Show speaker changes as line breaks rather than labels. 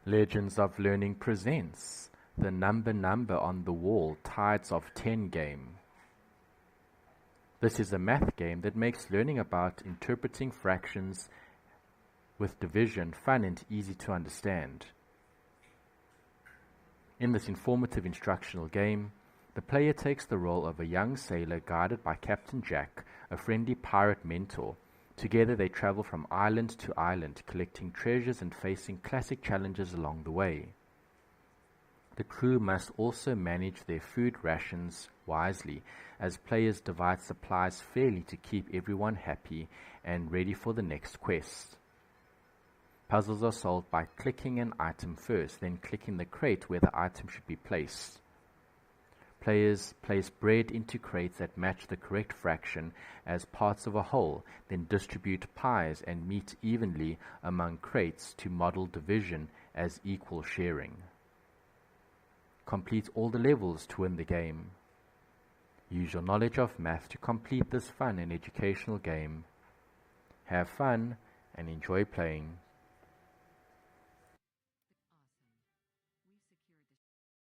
Legends of Learning presents the Number on the Wall Tides of 10 game. This is a math game that makes learning about interpreting fractions with division fun and easy to understand. In this informative instructional game, the player takes the role of a young sailor guided by Captain Jack, a friendly pirate mentor. Together they travel from island to island, collecting treasures and facing classic challenges along the way. The crew must also manage their food rations wisely, as players divide supplies fairly to keep everyone happy and ready for the next quest. Puzzles are solved by clicking an item first, then clicking the crate where the item should be placed. Players place bread into crates that match the correct fraction as parts of a whole, then distribute pies and meat evenly among crates to model division as equal sharing. Complete all the levels to win the game. Use your knowledge of math to complete this fun and educational game. Have fun and enjoy playing.